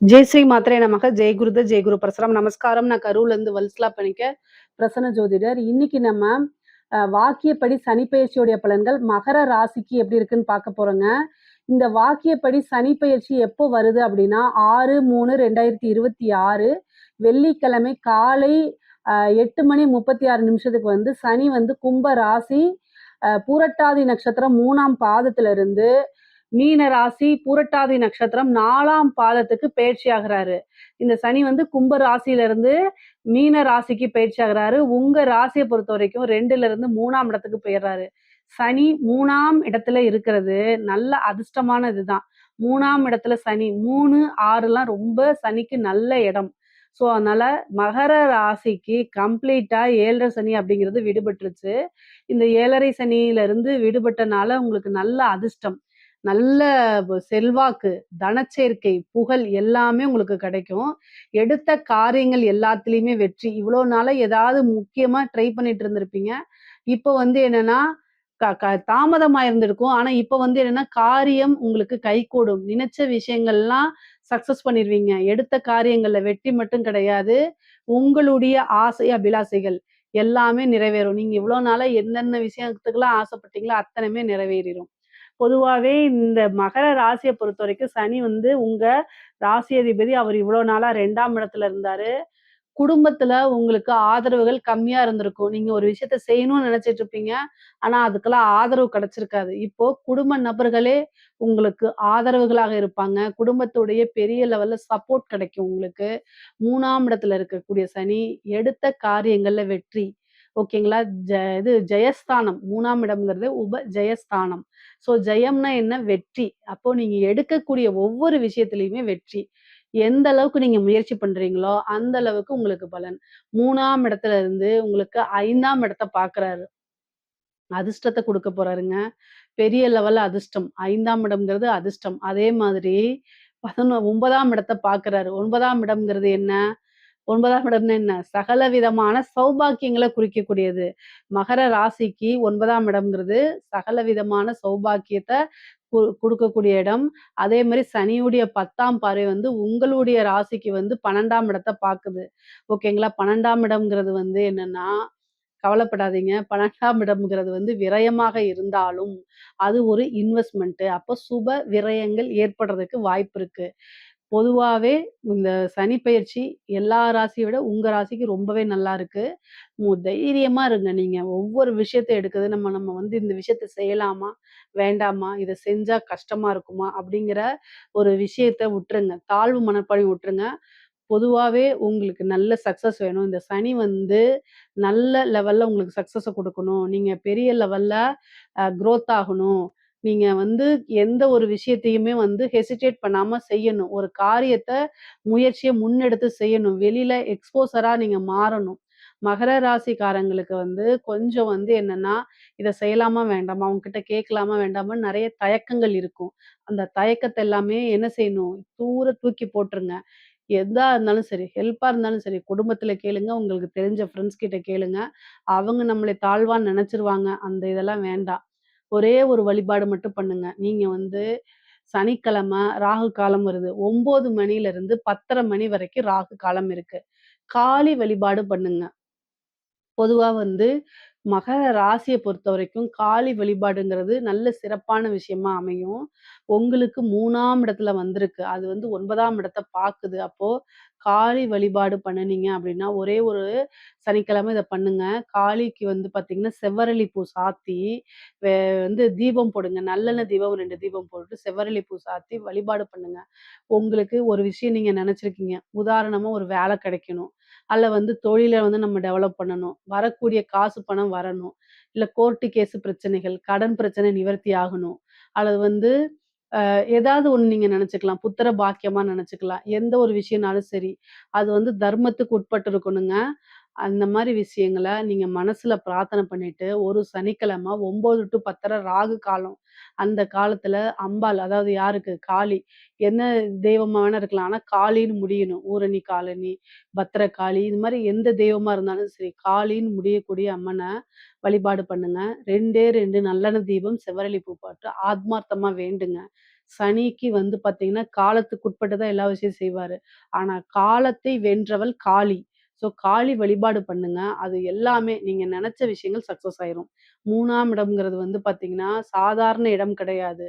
ஜெய் ஸ்ரீ மாத்திரை நமக ஜெய் குருத ஜெய் குரு பிரசரம் நமஸ்காரம். நான் கரூர்ல இருந்து வல்சலா பண்ணிக்க பிரசன்ன ஜோதிடர். இன்னைக்கு நம்ம வாக்கியப்படி சனிப்பெயர்ச்சியுடைய பலன்கள் மகர ராசிக்கு எப்படி இருக்குன்னு பார்க்க போறோங்க. இந்த வாக்கியப்படி சனிப்பெயர்ச்சி எப்போ வருது அப்படின்னா 6/3/2026 வெள்ளிக்கிழமை காலை 8:36 வந்து சனி வந்து கும்ப ராசி பூரட்டாதி நட்சத்திரம் 3ஆம் பாதத்துல இருந்து மீன ராசி பூரட்டாதி நட்சத்திரம் 4ஆம் பாதத்துக்கு பயிற்சி ஆகிறாரு. இந்த சனி வந்து கும்ப ராசியில இருந்து மீன ராசிக்கு பயிற்சி ஆகிறாரு. உங்க ராசியை பொறுத்த வரைக்கும் 2ல இருந்து 3ஆம் இடத்துக்கு போயிடுறாரு. சனி 3ஆம் இடத்துல இருக்கிறது நல்ல அதிர்ஷ்டமான இதுதான். 3ஆம் இடத்துல சனி 3, 6லாம் ரொம்ப சனிக்கு நல்ல இடம். ஸோ அதனால மகர ராசிக்கு கம்ப்ளீட்டா 7 சனி அப்படிங்கிறது விடுபட்டுருச்சு. இந்த 7 சனியில இருந்து விடுபட்டனால உங்களுக்கு நல்ல அதிர்ஷ்டம், நல்ல செல்வாக்கு, தனச்சேர்க்கை, புகழ் எல்லாமே உங்களுக்கு கிடைக்கும். எடுத்த காரியங்கள் எல்லாத்துலயுமே வெற்றி. இவ்வளோ நாளா ஏதாவது முக்கியமா ட்ரை பண்ணிட்டு இருந்திருப்பீங்க. இப்போ வந்து என்னன்னா, க க தாமதமா இருந்திருக்கும். ஆனா இப்ப வந்து என்னன்னா, காரியம் உங்களுக்கு கைகூடும். நினைச்ச விஷயங்கள்லாம் சக்சஸ் பண்ணிருவீங்க. எடுத்த காரியங்கள்ல வெற்றி மட்டும் கிடையாது. உங்களுடைய ஆசை, அபிலாசைகள் எல்லாமே நிறைவேறும். நீங்க இவ்வளோ நாளா எந்தெந்த விஷயத்துக்கெல்லாம் ஆசைப்பட்டீங்களோ அத்தனையுமே நிறைவேறிரும். பொதுவாவே இந்த மகர ராசிய பொறுத்தவரைக்கும் சனி வந்து உங்க ராசி அதிபதி. அவர் இவ்வளோ நாளா 2ஆம் இடத்துல இருந்தாரு. குடும்பத்துல உங்களுக்கு ஆதரவுகள் கம்மியா இருந்திருக்கும். நீங்க ஒரு விஷயத்த செய்யணும்னு நினைச்சிட்டு இருப்பீங்க. ஆனா அதுக்கெல்லாம் ஆதரவு கிடைச்சிருக்காது. இப்போ குடும்ப நபர்களே உங்களுக்கு ஆதரவுகளாக இருப்பாங்க. குடும்பத்துடைய பெரிய லெவல்ல சப்போர்ட் கிடைக்கும் உங்களுக்கு. 3ஆம் இடத்துல இருக்கக்கூடிய சனி எடுத்த காரியங்கள்ல வெற்றி. ஓகேங்களா? இது ஜெயஸ்தானம். 3ஆம் இடம்ங்கிறது ஜெயஸ்தானம். ஸோ ஜெயம்னா என்ன? வெற்றி. அப்போ நீங்க எடுக்கக்கூடிய ஒவ்வொரு விஷயத்திலயுமே வெற்றி. எந்த அளவுக்கு நீங்க முயற்சி பண்றீங்களோ, அந்த அளவுக்கு உங்களுக்கு பலன். 3ஆம் இடத்துல இருந்து உங்களுக்கு 5ஆம் இடத்த பார்க்குறாரு. அதிர்ஷ்டத்த குடுக்க போறாருங்க. பெரிய லெவல்ல அதிர்ஷ்டம். 5ஆம் இடம்ங்கிறது அதிர்ஷ்டம். அதே மாதிரி 9ஆம் இடத்த பார்க்குறாரு. 9ஆம் இடம்ங்கிறது என்ன? 9ஆம் இடம்னா என்ன? சகல விதமான சௌபாக்கியங்கள குறிக்கக்கூடியது. மகர ராசிக்கு 9ஆம் இடம்ங்கிறது சகல விதமான சௌபாக்கியத்த குடுக்கக்கூடிய இடம். அதே மாரி சனியுடைய 10ஆம் பார்வை வந்து உங்களுடைய ராசிக்கு வந்து 12ஆம் இடத்த பாக்குது. ஓகேங்களா? 12ஆம் இடம்ங்கிறது வந்து என்னன்னா, கவலைப்படாதீங்க. 12ஆம் இடம்ங்கிறது வந்து விரயமாக இருந்தாலும், அது ஒரு இன்வெஸ்ட்மென்ட். அப்போ சுப விரயங்கள் ஏற்படுறதுக்கு வாய்ப்பு இருக்கு. பொதுவாவே இந்த சனி பெயர்ச்சி எல்லா ராசிய விட உங்க ராசிக்கு ரொம்பவே நல்லா இருக்கு. தைரியமா இருங்க நீங்க. ஒவ்வொரு விஷயத்த எடுக்குது நம்ம நம்ம வந்து இந்த விஷயத்த செய்யலாமா? வேண்டாமா? இத செஞ்சா கஷ்டமா இருக்குமா? அப்படிங்கிற ஒரு விஷயத்த விட்டுருங்க. தாழ்வு மனப்பான்மைய விட்டுருங்க. பொதுவாவே உங்களுக்கு நல்ல சக்சஸ் வேணும். இந்த சனி வந்து நல்ல லெவல்ல உங்களுக்கு சக்சஸ குடுக்கணும். நீங்க பெரிய லெவல்ல குரோத் ஆகணும். நீங்க வந்து எந்த ஒரு விஷயத்தையுமே வந்து ஹெசிடேட் பண்ணாம செய்யணும். ஒரு காரியத்த முயற்சிய முன்னெடுத்து செய்யணும். வெளியில எக்ஸ்போஸரா நீங்க மாறணும். மகர ராசிக்காரங்களுக்கு வந்து கொஞ்சம் வந்து என்னன்னா, இத செய்யலாமா? வேண்டாமா? அவங்ககிட்ட கேட்கலாமா? வேண்டாமான்னு நெறைய தயக்கங்கள் இருக்கும். அந்த தயக்கத்த எல்லாமே என்ன செய்யணும்? தூர தூக்கி போட்டுருங்க. எதா இருந்தாலும் சரி, ஹெல்ப்பா இருந்தாலும் சரி, குடும்பத்தில கேளுங்க, உங்களுக்கு தெரிஞ்ச ஃப்ரெண்ட்ஸ் கிட்ட கேளுங்க. அவங்க நம்மள தாழ்வா நெனச்சுருவாங்க. அந்த இதெல்லாம் வேண்டாம். ஒரே ஒரு வழிபாடு மட்டும் பண்ணுங்க. நீங்க வந்து சனிக்கிழமை ராகு காலம் வருது. 9 மணியிலிருந்து 10:30 மணி வரைக்கும் ராகு காலம் இருக்கு. காளி வழிபாடு பண்ணுங்க. பொதுவா வந்து மகர ராசிய பொறுத்தவரைக்கும் காளி வழிபாடுங்கிறது நல்ல சிறப்பான விஷயமா அமையும். உங்களுக்கு 3ஆம் இடத்துல வந்திருக்கு. அது வந்து 9ஆம் இடத்த பாக்குது. அப்போ காளி வழிபாடு பண்ணுனீங்க அப்படின்னா, ஒரே ஒரு சனிக்கிழமை இத பண்ணுங்க. காளிக்கு வந்து பாத்தீங்கன்னா, செவ்வரளி பூ சாத்தி, வே வந்து தீபம் போடுங்க. நல்லெண்ணெய் தீபம் 2 தீபம் போட்டுட்டு செவ்வரளி பூ சாத்தி வழிபாடு பண்ணுங்க. உங்களுக்கு ஒரு விஷயம் நீங்க நெனச்சிருக்கீங்க. உதாரணமா ஒரு வேலை கிடைக்கணும். அல்ல வந்து தொழில வந்து நம்ம டெவலப் பண்ணணும். வரக்கூடிய காசு பணம் வரணும். இல்ல கோர்ட்டு கேஸ் பிரச்சனைகள், கடன் பிரச்சனை நிவர்த்தி ஆகணும். அல்லது வந்து ஏதாவது ஒண்ணு நீங்க நெனச்சுக்கலாம். புத்திர பாக்கியமா நெனச்சுக்கலாம். எந்த ஒரு விஷயம்னாலும் சரி. அது வந்து தர்மத்துக்கு உட்பட்டு இருக்கணுங்க. அந்த மாரி விஷயங்கள நீங்க மனசுல பிரார்த்தனை பண்ணிட்டு, ஒரு சனிக்கிழமை 9 டூ 10:30 ராகு காலம். அந்த காலத்துல அம்பாள் அதாவது யாருக்கு? காளி. என்ன தெய்வமா வேணா இருக்கலாம். ஆனா காளின்னு முடியணும். ஊரணி, காலனி, பத்திரகாளி இது மாரி எந்த தெய்வமா இருந்தாலும் சரி, காளின்னு முடியக்கூடிய அம்மன வழிபாடு பண்ணுங்க. 2 நல்லெண்ணெய் தீபம், செவ்வரளி பூ போட்டு ஆத்மார்த்தமா வேண்டுங்க. சனிக்கு வந்து பார்த்தீங்கன்னா, காலத்துக்குட்பட்டு தான் எல்லா விஷயம் செய்வாரு. ஆனா காலத்தை வென்றவள் காளி. ஸோ காளி வழிபாடு பண்ணுங்க. அது எல்லாமே நீங்க நெனச்ச விஷயங்கள் சக்சஸ் ஆயிரும். 3ஆம் இடம்ங்கிறது வந்து பார்த்தீங்கன்னா, சாதாரண இடம் கிடையாது.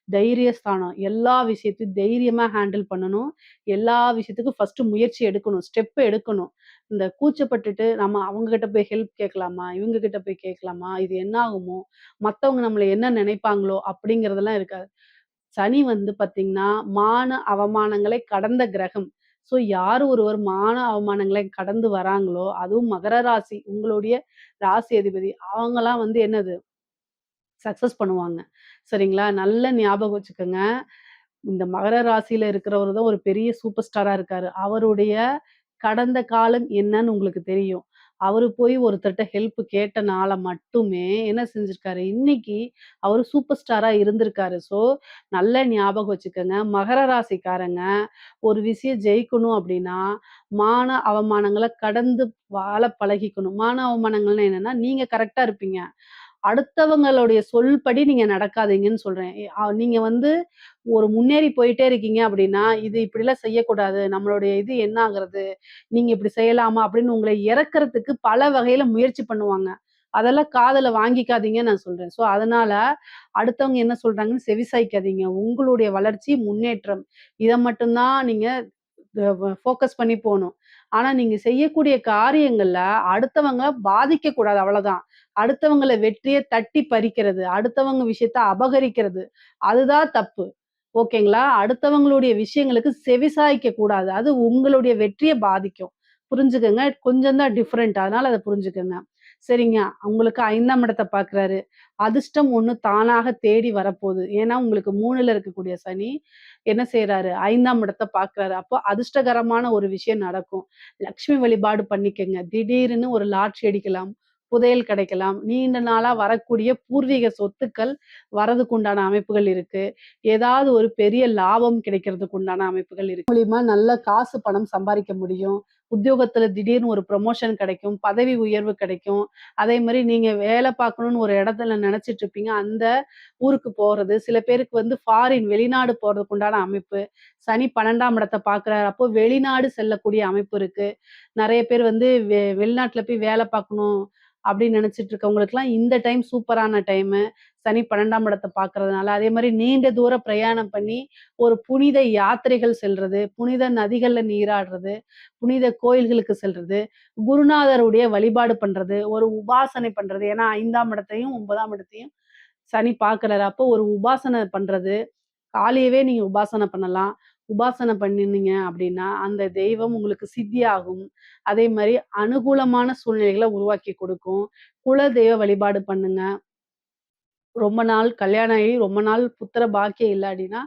தைரியஸ்தானம். எல்லா விஷயத்தையும் தைரியமா ஹேண்டில் பண்ணணும். எல்லா விஷயத்துக்கும் ஃபர்ஸ்ட்டு முயற்சி எடுக்கணும். ஸ்டெப் எடுக்கணும். இந்த கூச்சப்பட்டுட்டு நம்ம அவங்க கிட்ட போய் ஹெல்ப் கேட்கலாமா? இவங்க கிட்ட போய் கேட்கலாமா? இது என்ன ஆகுமோ? மத்தவங்க நம்மள என்ன நினைப்பாங்களோ? அப்படிங்கிறதெல்லாம் இருக்காது. சனி வந்து பார்த்தீங்கன்னா, மான அவமானங்களை கடந்த கிரகம். ஸோ யார் ஒருவர் மான அவமானங்களை கடந்து வராங்களோ, அதுவும் மகர ராசி உங்களுடைய ராசி அதிபதி. அவங்கலாம் வந்து என்னது சக்சஸ் பண்ணுவாங்க. சரிங்களா? நல்ல ஞாபகம் வச்சுக்கங்க. இந்த மகர ராசியில இருக்கிறவரு தான் ஒரு பெரிய சூப்பர் ஸ்டாரா இருக்காரு. அவருடைய கடந்த காலம் என்னன்னு உங்களுக்கு தெரியும். அவரு போய் ஒருத்தர்ட்ட ஹெல்ப் கேட்டனால மட்டுமே என்ன செஞ்சிருக்காரு, இன்னைக்கு அவரு சூப்பர் ஸ்டாரா இருந்திருக்காரு. ஸோ நல்ல ஞாபகம் வச்சுக்கங்க. மகர ராசிக்காரங்க ஒரு விஷயம் ஜெயிக்கணும் அப்டின்னா, மான அவமானங்கள கடந்து வாழ பழகிக்கணும். மான அவமானங்கள்னா என்னன்னா, நீங்க கரெக்ட்டா இருப்பீங்க. அடுத்தவங்களுடைய சொல்படி நீங்க நடக்காதீங்கன்னு சொல்றேன். நீங்க வந்து ஒரு முன்னேறி போயிட்டே இருக்கீங்க அப்படின்னா, "இது இப்படிலாம் செய்யக்கூடாது. நம்மளுடைய இது என்ன ஆகுறது? நீங்க இப்படி செய்யலாமா?" அப்படின்னு உங்கள இறக்கறதுக்கு பல வகையில முயற்சி பண்ணுவாங்க. அதெல்லாம் காதுல வாங்கிக்காதீங்கன்னு நான் சொல்றேன். ஸோ, அதனால அடுத்தவங்க என்ன சொல்றாங்கன்னு செவிசாய்க்காதீங்க. உங்களுடைய வளர்ச்சி, முன்னேற்றம் இத மட்டும் தான் நீங்க ஃபோக்கஸ் பண்ணி போணும். ஆனா, நீங்க செய்யக்கூடிய காரியங்கள்ல அடுத்தவங்க பாதிக்கக்கூடாது அவ்வளதான். அடுத்தவங்கள வெற்றிய தட்டி பறிக்கிறது, அடுத்தவங்க விஷயத்த அபகரிக்கிறது, அதுதான் தப்பு. ஓகேங்களா? அடுத்தவங்களுடைய விஷயங்களுக்கு செவிசாய்க்க கூடாது. அது உங்களுடைய வெற்றிய பாதிக்கும். புரிஞ்சுக்கங்க. கொஞ்சம் தான் டிஃபரெண்ட். அதனால அத புரிஞ்சுக்கங்க. சரிங்க. உங்களுக்கு 5ஆம் இடத்த பார்க்குறாரு. அதிர்ஷ்டம் ஒண்ணு தானாக தேடி வரப்போது. ஏன்னா, உங்களுக்கு 3ல இருக்கக்கூடிய சனி என்ன செய்றாரு? 5ஆம் இடத்த பார்க்குறாரு. அப்போ அதிர்ஷ்டகரமான ஒரு விஷயம் நடக்கும். லக்ஷ்மி வழிபாடு பண்ணிக்கங்க. திடீர்னு ஒரு லாட்டரி அடிக்கலாம். புதையல் கிடைக்கலாம். நீண்ட நாளா வரக்கூடிய பூர்வீக சொத்துக்கள் வரதுக்கு உண்டான அமைப்புகள் இருக்கு. ஏதாவது ஒரு பெரிய லாபம் கிடைக்கிறதுக்கு உண்டான அமைப்புகள் இருக்கு. மூலியமா நல்ல காசு, பணம் சம்பாரிக்க முடியும். உத்தியோகத்துல திடீர்னு ஒரு ப்ரமோஷன் கிடைக்கும். பதவி உயர்வு கிடைக்கும். அதே மாரி நீங்க வேலை பார்க்கணும்னு ஒரு இடத்துல நெனச்சிட்டு இருப்பீங்க. அந்த ஊருக்கு போறது. சில பேருக்கு வந்து ஃபாரின் வெளிநாடு போறதுக்கு உண்டான அமைப்பு. சனி 12ஆம் இடத்த பார்க்குறாரு. அப்போ வெளிநாடு செல்லக்கூடிய அமைப்பு இருக்கு. நெறைய பேர் வந்து வெளிநாட்ல போய் வேலை பார்க்கணும் அப்படின்னு நினைச்சிட்டு இருக்கவங்களுக்குலாம் இந்த டைம் சூப்பரான டைமு. சனி 12ஆம் இடத்த பார்க்கறதுனால. அதே மாரி நீண்ட தூர பிரயாணம் பண்ணி ஒரு புனித யாத்திரைகள் செல்றது, புனித நதிகள்ல நீராடுறது, புனித கோயில்களுக்கு செல்றது, குருநாதருடைய வழிபாடு பண்றது, ஒரு உபாசனை பண்றது. ஏன்னா 5ஆம் இடத்தையும், 9ஆம் இடத்தையும் சனி பார்க்குறாரு. அப்போ ஒரு உபாசனை பண்றது. காலையவே நீங்க உபாசனை பண்ணலாம். உபாசனை பண்ணினீங்க அப்படின்னா, அந்த தெய்வம் உங்களுக்கு சித்தியாகும். அதே மாரி அனுகூலமான சூழ்நிலைகள உருவாக்கி கொடுக்கும். குலதெய்வ வழிபாடு பண்ணுங்க. ரொம்ப நாள் கல்யாணம் ஆகி ரொம்ப நாள் புத்திர பாக்கியம் இல்ல அப்படின்னா,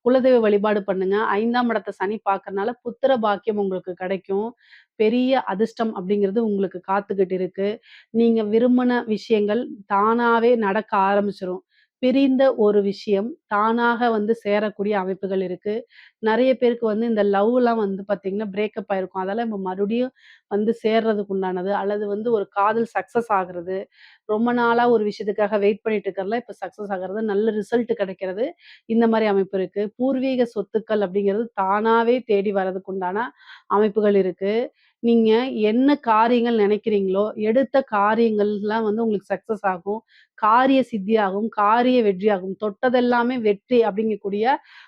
குலதெய்வ வழிபாடு பண்ணுங்க. 5ஆம் இடத்த சனி பார்க்கறனால புத்திர பாக்கியம் உங்களுக்கு கிடைக்கும். பெரிய அதிர்ஷ்டம் அப்படிங்கிறது உங்களுக்கு காத்துக்கிட்டு இருக்கு. நீங்க விரும்பின விஷயங்கள் தானாவே நடக்க ஆரம்பிச்சுரும். பிரிந்த ஒரு விஷயம் தானாக வந்து சேரக்கூடிய அமைப்புகள் இருக்கு. நெறைய பேருக்கு வந்து இந்த லவ்லாம் வந்து பார்த்தீங்கன்னா, பிரேக்கப் ஆயிருக்கும். அதெல்லாம் இப்ப மறுபடியும் வந்து சேர்றதுக்கு உண்டானது. அல்லது வந்து ஒரு காதல் சக்சஸ் ஆகுறது. ரொம்ப நாளா ஒரு விஷயத்துக்காக வெயிட் பண்ணிட்டு இருக்கிறதுலாம் இப்ப சக்சஸ் ஆகுறது. நல்ல ரிசல்ட் கிடைக்கிறது. இந்த மாரி அமைப்பு இருக்கு. பூர்வீக சொத்துக்கள் அப்படிங்கிறது தானாவே தேடி வரதுக்கு உண்டான அமைப்புகள் இருக்கு. நீங்க என்ன காரியங்கள் நினைக்கிறீங்களோ, எடுத்த காரியங்கள்லாம் வந்து உங்களுக்கு சக்சஸ் ஆகும். காரிய சித்தியாகும், காரிய வெற்றியாகும். தொட்டதெல்லாமே வெற்றி அப்படிங்கக்கூடிய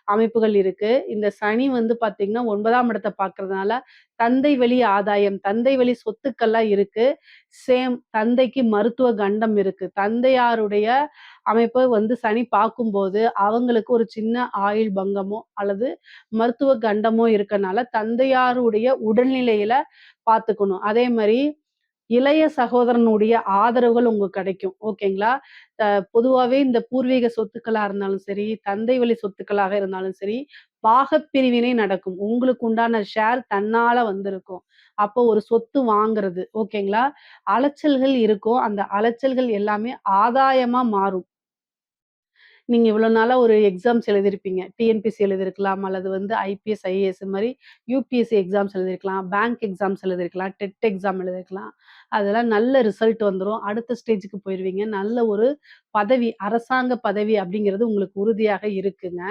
அமைப்புகள் இருக்கு. இந்த சனி வந்து பார்த்தீங்கன்னா, 9ஆம் இடத்த பார்க்கறதுனால, தந்தை வழி ஆதாயம், தந்தை வழி சொத்துக்கள்லாம் இருக்கு. சேம் தந்தைக்கு மருத்துவ கண்டம் இருக்கு. தந்தையாருடைய அமைப்ப வந்து சனி பார்க்கும்போது, அவங்களுக்கு ஒரு சின்ன ஆயுள் பங்கமோ, அல்லது மருத்துவ கண்டமோ இருக்கனால, தந்தையாருடைய உடல்நிலையில பார்த்துக்கணும். அதே மாரி இளைய சகோதரனுடைய ஆதரவுகள் உங்களுக்கு கிடைக்கும். ஓகேங்களா? அ பொதுவாவே இந்த பூர்வீக சொத்துக்களா இருந்தாலும் சரி, தந்தை வழி சொத்துக்களாக இருந்தாலும் சரி, பாகப்பிரிவினை நடக்கும். உங்களுக்கு உண்டான ஷேர் தன்னால வந்திருக்கும். அப்போ ஒரு சொத்து வாங்குறது. ஓகேங்களா? அலைச்சல்கள் இருக்கும். அந்த அலைச்சல்கள் எல்லாமே ஆதாயமா மாறும். நீங்க இவ்வளோ நாளா ஒரு எக்ஸாம்ஸ் எழுதியிருப்பீங்க. டிஎன்பிஎஸ்சி எழுதியிருக்கலாம், அல்லது வந்து ஐபிஎஸ், ஐஏஎஸ் மாரி யுபிஎஸ்சி எக்ஸாம்ஸ் எழுதியிருக்கலாம், பேங்க் எக்ஸாம்ஸ் எழுதியிருக்கலாம், டெட் எக்ஸாம் எழுதியிருக்கலாம். அதெல்லாம் நல்ல ரிசல்ட் வந்துரும். அடுத்த ஸ்டேஜ்க்கு போயிருவீங்க. நல்ல ஒரு பதவி, அரசாங்க பதவி அப்படிங்கிறது உங்களுக்கு உறுதியாக இருக்குங்க.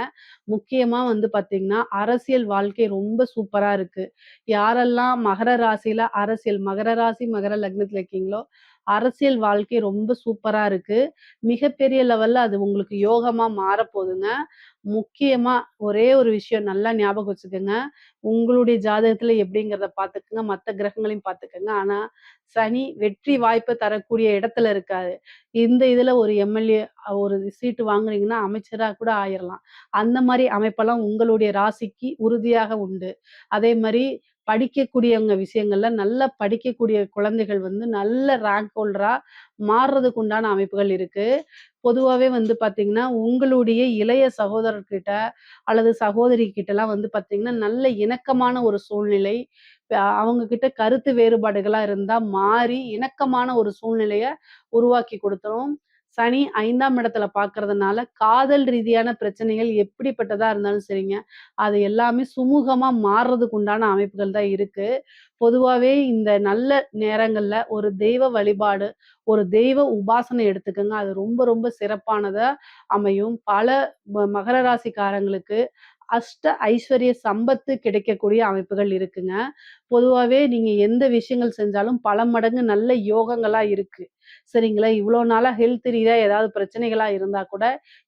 முக்கியமா வந்து பார்த்தீங்கன்னா, அரசியல் வாழ்க்கை ரொம்ப சூப்பரா இருக்கு. யாரெல்லாம் மகர ராசியில மகர ராசி, மகர லக்னத்தில இருக்கீங்களோ, அரசியல் வாழ்க்கை ரொம்ப சூப்பரா இருக்கு. மிகப்பெரிய லெவல்ல அது உங்களுக்கு யோகமா மாறப்போதுங்க. முக்கியமா ஒரே ஒரு விஷயம் நல்லா ஞாபகம் வச்சுக்கங்க. உங்களுடைய ஜாதகத்துல எப்படிங்கிறத பார்த்துக்கங்க. மத்த கிரகங்களையும் பார்த்துக்கங்க. ஆனா, சனி வெற்றி வாய்ப்ப தரக்கூடிய இடத்துல இருக்காரு. இந்த இதுல ஒரு எம்எல்ஏ ஒரு சீட்டு வாங்குனீங்கன்னா, அமைச்சரா கூட ஆயிரலாம். அந்த மாரி அமைப்பெல்லாம் உங்களுடைய ராசிக்கு உறுதியாக உண்டு. அதே மாரி படிக்கக்கூடியவங்க விஷயங்கள்ல நல்லா படிக்கக்கூடிய குழந்தைகள் வந்து நல்ல ரேங்க் ஹோல்டரா மாறுறதுக்கு உண்டான அமைப்புகள் இருக்கு. பொதுவாவே வந்து பார்த்தீங்கன்னா, உங்களுடைய இளைய சகோதரர்கிட்ட அல்லது சகோதரி கிட்டலாம் வந்து பார்த்தீங்கன்னா, நல்ல இணக்கமான ஒரு சூழ்நிலை, அவங்க கிட்ட கருத்து வேறுபாடுகளா இருந்தா மாறி இணக்கமான ஒரு சூழ்நிலைய உருவாக்கி குடுத்துரும். சனி 5ஆம் இடத்துல பார்க்கறதுனால, காதல் ரீதியான பிரச்சனைகள் எப்படிப்பட்டதா இருந்தாலும் சரிங்க, அது எல்லாமே சுமூகமா மாறுறதுக்கு உண்டான அமைப்புகள் தான் இருக்கு. பொதுவாவே இந்த நல்ல நேரங்கள்ல ஒரு தெய்வ வழிபாடு, ஒரு தெய்வ உபாசனை எடுத்துக்கங்க. அது ரொம்ப ரொம்ப சிறப்பானதா அமையும். பல மகர ராசிக்காரங்களுக்கு அஷ்ட ஐஸ்வர்ய சம்பத்து கிடைக்கக்கூடிய அமைப்புகள் இருக்குங்க. பொதுவாவே நீங்க எந்த விஷயங்கள் செஞ்சாலும் பல மடங்கு நல்ல யோகங்களா இருக்கு. சரிங்களா? இவ்ளோ நாளா ஹெல்த் ரீதியா ஏதாவது பிரச்சனைகளா இருந்தா கூட,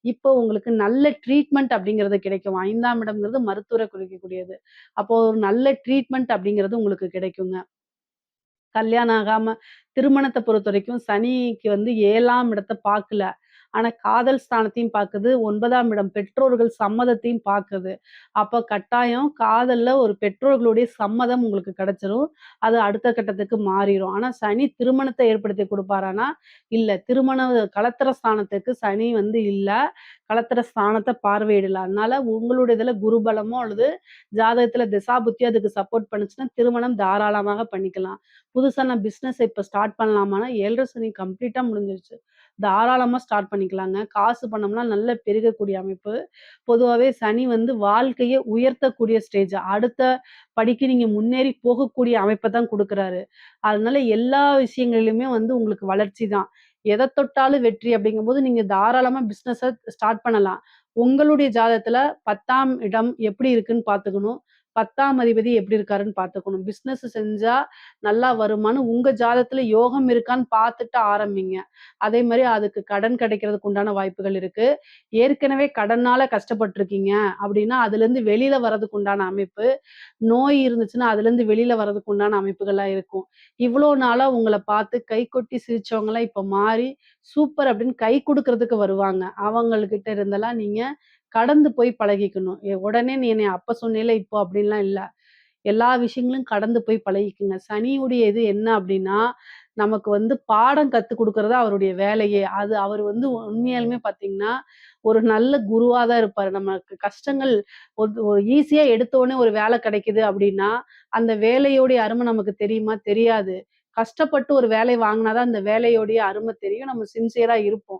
இப்போ உங்களுக்கு நல்ல ட்ரீட்மெண்ட் அப்படிங்கிறது கிடைக்கும். 5ஆம் இடம்ங்கிறது மருத்துவர குறிக்கக்கூடியது. அப்போ ஒரு நல்ல ட்ரீட்மெண்ட் அப்படிங்கிறது உங்களுக்கு கிடைக்குங்க. கல்யாணம் ஆகாம திருமணத்த பொறுத்தவரைக்கும் சனிக்கு வந்து 7ஆம் இடத்த பார்க்கல. ஆனா காதல் ஸ்தானத்தையும் பார்க்குது. 9ஆம் இடம் பெற்றோர்கள் சம்மதத்தையும் பார்க்குது. அப்ப கட்டாயம் காதல்ல ஒரு பெற்றோர்களுடைய சம்மதம் உங்களுக்கு கிடைச்சிரும். அது அடுத்த கட்டத்துக்கு மாறிரும். ஆனா சனி திருமணத்த ஏற்படுத்தி குடுப்பாரான்னா, இல்ல. கலத்திர ஸ்தானத்துக்கு சனி வந்து இல்ல. கலத்திர ஸ்தானத்த பார்வையிடல. அதனால உங்களுடைய இதுல குரு பலமோ அல்லது ஜாதகத்துல திசாபுத்தி அதுக்கு சப்போர்ட் பண்ணுச்சுன்னா, திருமணம் தாராளமாக பண்ணிக்கலாம். புதுசா நான் பிசினஸ் இப்ப ஸ்டார்ட் பண்ணலாமான்னா, 7 சனி கம்ப்ளீட்டா முடிஞ்சிருச்சு. தாராளமா ஸ்டார்ட் பண்ணிக்கலாங்க. காசு பணம்லாம் நல்ல பெருகக்கூடிய அமைப்பு. பொதுவாவே சனி வந்து வாழ்க்கைய உயர்த்தக்கூடிய ஸ்டேஜ். அடுத்த படிக்கு நீங்க முன்னேறி போகக்கூடிய அமைப்ப தான் குடுக்குறாரு. அதனால எல்லா விஷயங்களிலுமே வந்து உங்களுக்கு வளர்ச்சி தான். எத தொட்டாலும் வெற்றி அப்படிங்கும்போது, நீங்க தாராளமா பிசினஸ ஸ்டார்ட் பண்ணலாம். உங்களுடைய ஜாதகத்துல 10ஆம் இடம் எப்படி இருக்குன்னு பார்த்துக்கணும். 10ஆம் அதிபதி எப்படி இருக்காருன்னு பார்த்துக்கணும். பிசினஸ் செஞ்சா நல்லா வருமான்னு உங்க ஜாதகத்துல யோகம் இருக்கான்னு பார்த்துட்டு ஆரம்பிங்க. அதே மாரி அதுக்கு கடன் கிடைக்கிறதுக்கு உண்டான வாய்ப்புகள் இருக்கு. ஏற்கனவே கடனால கஷ்டப்பட்டுருக்கீங்க அப்படின்னா, அதுலேருந்து வெளியில வர்றதுக்கு உண்டான அமைப்பு, நோய் இருந்துச்சுன்னா அதுலேருந்து வெளியில வர்றதுக்கு உண்டான அமைப்புகள்லாம் இருக்கும். இவ்வளோ நாளா உங்கள பார்த்து கைகொட்டி சிரிச்சவங்கலாம் இப்ப மாறி, சூப்பர் அப்படின்னு கை குடுக்குறதுக்கு வருவாங்க. அவங்கள்கிட்ட இருந்தெல்லாம் நீங்க கடந்து போய் பழகிக்கணும். உடனே நீ என்னைய அப்ப சொன்னேல்ல இப்போ அப்படின்லாம் இல்ல. எல்லா விஷயங்களும் கடந்து போய் பழகிக்குங்க. சனியுடைய இது என்ன அப்டின்னா, நமக்கு வந்து பாடம் கத்துக் குடுக்குறது அவருடைய வேலையே. அது அவரு வந்து உண்மையாலுமே பார்த்தீங்கன்னா, ஒரு நல்ல குருவா தான் இருப்பாரு. நமக்கு கஷ்டங்கள் ஒரு ஈஸியா எடுத்த உடனே ஒரு வேலை கிடைக்குது அப்டின்னா, அந்த வேலையோடைய அரும நமக்கு தெரியுமா? தெரியாது. கஷ்டப்பட்டு ஒரு வேலை வாங்குனா தான் அந்த வேலையோடைய அரும தெரியும். நம்ம சின்சியரா இருப்போம்.